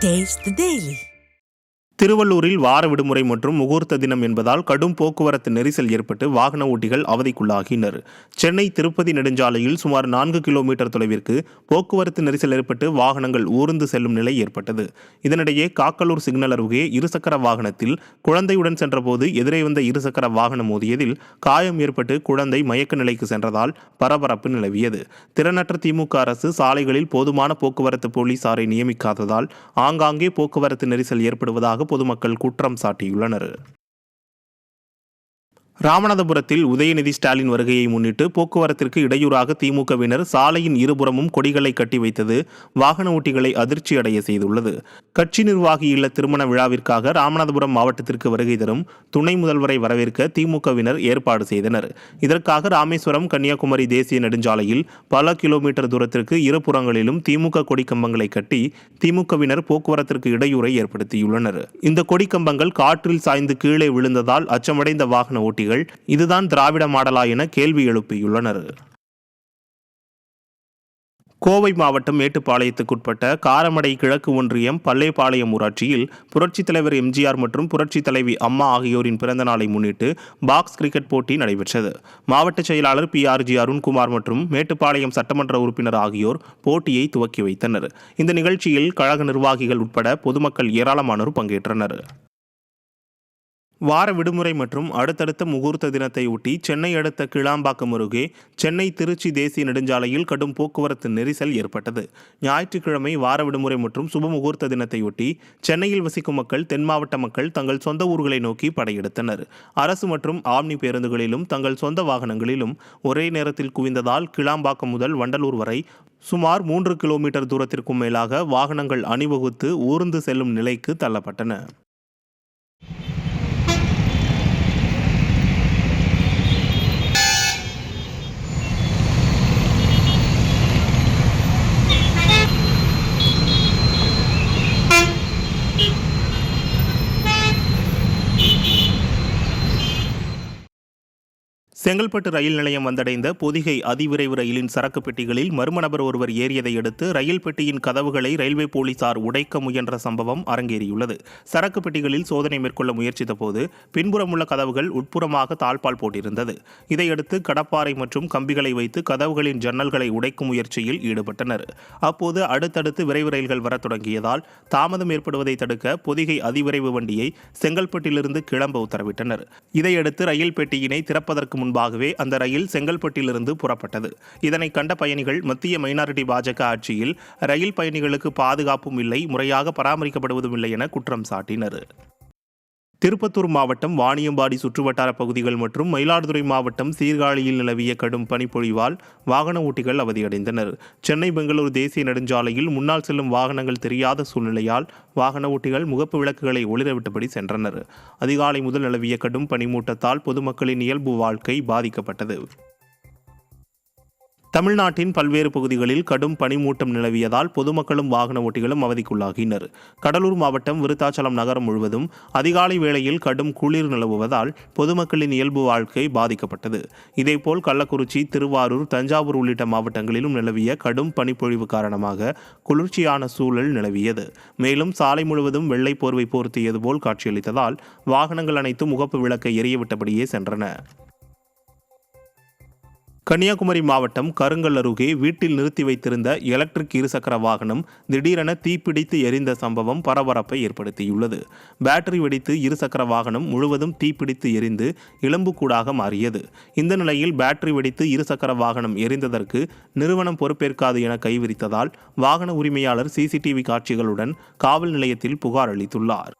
Taste the Daily. திருவள்ளூரில் வார விடுமுறை மற்றும் முகூர்த்த தினம் என்பதால் கடும் போக்குவரத்து நெரிசல் ஏற்பட்டு வாகன ஓட்டிகள் அவதிக்குள்ளாகினர். சென்னை திருப்பதி நெடுஞ்சாலையில் சுமார் 4 கிலோமீட்டர் தொலைவிற்கு போக்குவரத்து நெரிசல் ஏற்பட்டு வாகனங்கள் ஊர்ந்து செல்லும் நிலை ஏற்பட்டது. இதனிடையே காக்கலூர் சிக்னல் அருகே இருசக்கர வாகனத்தில் குழந்தையுடன் சென்றபோது எதிரே வந்த இருசக்கர வாகனம் மோதியதில் காயம் ஏற்பட்டு குழந்தை மயக்க நிலைக்கு சென்றதால் பரபரப்பு நிலவியது. திறனற்ற திமுக அரசு சாலைகளில் போதுமான போக்குவரத்து போலீசாரை நியமிக்காததால் ஆங்காங்கே போக்குவரத்து நெரிசல் ஏற்படுவதாக பொதுமக்கள் குற்றம் சாட்டியுள்ளனர். ராமநாதபுரத்தில் உதயநிதி ஸ்டாலின் வருகையை முன்னிட்டு போக்குவரத்திற்கு இடையூறாக திமுகவினர் சாலையின் இருபுறமும் கொடிகளை கட்டி வைத்தது வாகன ஓட்டிகளை அதிர்ச்சியடைய செய்துள்ளது. கட்சி நிர்வாகி இல்ல திருமண விழாவிற்காக ராமநாதபுரம் மாவட்டத்திற்கு வருகை தரும் துணை முதல்வரை வரவேற்க திமுகவினர் ஏற்பாடு செய்தனர். இதற்காக ராமேஸ்வரம் கன்னியாகுமரி தேசிய நெடுஞ்சாலையில் பல கிலோமீட்டர் தூரத்திற்கு இருபுறங்களிலும் திமுக கொடிக்கம்பங்களை கட்டி திமுகவினர் போக்குவரத்திற்கு இடையூறை ஏற்படுத்தியுள்ளனர். இந்த கொடிக்கம்பங்கள் காற்றில் சாய்ந்து கீழே விழுந்ததால் அச்சமடைந்த வாகன ஓட்டிகள் இதுதான் திராவிட மாடலா என கேள்வி எழுப்பியுள்ளனர். கோவை மாவட்டம் மேட்டுப்பாளையத்துக்குட்பட்ட காரமடை கிழக்கு ஒன்றியம் பல்லேபாளையம் ஊராட்சியில் புரட்சித் தலைவர் எம்ஜிஆர் மற்றும் புரட்சித் தலைவி அம்மா ஆகியோரின் பிறந்த நாளை முன்னிட்டு பாக்ஸ் கிரிக்கெட் போட்டி நடைபெற்றது. மாவட்ட செயலாளர் PRG அருண்குமார் மற்றும் மேட்டுப்பாளையம் சட்டமன்ற உறுப்பினர் ஆகியோர் போட்டியை துவக்கி வைத்தனர். இந்த நிகழ்ச்சியில் கழக நிர்வாகிகள் உட்பட பொதுமக்கள் ஏராளமானோர் பங்கேற்றனர். வார விடுமுறை மற்றும் அடுத்தடுத்த முகூர்த்த தினத்தை ஒட்டி சென்னை அடுத்த கிளாம்பாக்கம் அருகே சென்னை திருச்சி தேசிய நெடுஞ்சாலையில் கடும் போக்குவரத்து நெரிசல் ஏற்பட்டது. ஞாயிற்றுக்கிழமை வார விடுமுறை மற்றும் சுப முகூர்த்த தினத்தையொட்டி சென்னையில் வசிக்கும் மக்கள் தென் மாவட்ட மக்கள் தங்கள் சொந்த ஊர்களை நோக்கி படையெடுத்தனர். அரசு மற்றும் ஆம்னி பேருந்துகளிலும் தங்கள் சொந்த வாகனங்களிலும் ஒரே நேரத்தில் குவிந்ததால் கிளாம்பாக்கம் முதல் வண்டலூர் வரை சுமார் 3 கிலோமீட்டர் தூரத்திற்கும் மேலாக வாகனங்கள் அணிவகுத்து ஊர்ந்து செல்லும் நிலைக்கு தள்ளப்பட்டன. செங்கல்பட்டு ரயில் நிலையம் வந்தடைந்த பொதிகை அதிவிரைவு ரயிலின் சரக்கு பெட்டிகளில் மர்ம நபர் ஒருவர் ஏறியதை அடுத்து ரயில் பெட்டியின் கதவுகளை ரயில்வே போலீசார் உடைக்க முயன்ற சம்பவம் அரங்கேறியுள்ளது. சரக்கு பெட்டிகளில் சோதனை மேற்கொள்ள முயற்சித்த போது பின்புறம் உள்ள கதவுகள் உட்புறமாக தாழ்பால் போட்டிருந்தது. இதையடுத்து கடப்பாறை மற்றும் கம்பிகளை வைத்து கதவுகளின் ஜன்னல்களை உடைக்கும் முயற்சியில் ஈடுபட்டனர். அப்போது அடுத்தடுத்து விரைவு ரயில்கள் வரத் தொடங்கியதால் தாமதம் ஏற்படுவதை தடுக்க பொதிகை அதிவிரைவு வண்டியை செங்கல்பட்டிலிருந்து கிளம்ப உத்தரவிட்டனர். இதையடுத்து ரயில் பெட்டியினை திறப்பதற்கு முன்பாகவே அந்த ரயில் செங்கல்பட்டிலிருந்து புறப்பட்டது. இதனை கண்ட பயணிகள் மத்திய மைனாரிட்டி பாஜக ஆட்சியில் ரயில் பயணிகளுக்கு பாதுகாப்பும் இல்லை, முறையாக பராமரிக்கப்படுவதும் இல்லை என குற்றம் சாட்டினர். திருப்பத்தூர் மாவட்டம் வாணியம்பாடி சுற்றுவட்டார பகுதிகள் மற்றும் மயிலாடுதுறை மாவட்டம் சீர்காழியில் நிலவிய கடும் பனிப்பொழிவால் வாகன ஓட்டிகள் அவதியடைந்தனர். சென்னை பெங்களூரு தேசிய நெடுஞ்சாலையில் முன்னால் செல்லும் வாகனங்கள் தெரியாத சூழ்நிலையால் வாகன ஓட்டிகள் முகப்பு விளக்குகளை ஒளிரவிட்டபடி சென்றனர். அதிகாலை முதல் நிலவிய கடும் பனிமூட்டத்தால் பொதுமக்களின் இயல்பு வாழ்க்கை பாதிக்கப்பட்டது. தமிழ்நாட்டின் பல்வேறு பகுதிகளில் கடும் பனிமூட்டம் நிலவியதால் பொதுமக்களும் வாகன ஓட்டிகளும் அவதிக்குள்ளாகினர். கடலூர் மாவட்டம் விருத்தாச்சலம் நகரம் முழுவதும் அதிகாலை வேளையில் கடும் குளிர் நிலவுவதால் பொதுமக்களின் இயல்பு வாழ்க்கை பாதிக்கப்பட்டது. இதேபோல் கள்ளக்குறிச்சி, திருவாரூர், தஞ்சாவூர் உள்ளிட்ட மாவட்டங்களிலும் நிலவிய கடும் பனிப்பொழிவு காரணமாக குளிர்ச்சியான சூழல் நிலவியது. மேலும் சாலை முழுவதும் வெள்ளை போர்வை போர்த்தியது போல் காட்சியளித்ததால் வாகனங்கள் அனைத்தும் முகப்பு விளக்கை எரியவிட்டபடியே சென்றன. கன்னியாகுமரி மாவட்டம் கருங்கல் அருகே வீட்டில் நிறுத்தி வைத்திருந்த எலக்ட்ரிக் இருசக்கர வாகனம் திடீரென தீப்பிடித்து எரிந்த சம்பவம் பரபரப்பை ஏற்படுத்தியுள்ளது. பேட்டரி வெடித்து இருசக்கர வாகனம் முழுவதும் தீப்பிடித்து எரிந்து எலும்புக்கூடாக மாறியது. இந்த நிலையில் பேட்டரி வெடித்து இருசக்கர வாகனம் எரிந்ததற்கு நிறுவனம் பொறுப்பேற்காது என கைவிரித்ததால் வாகன உரிமையாளர் CCTV காட்சிகளுடன் காவல் நிலையத்தில் புகார் அளித்துள்ளார்.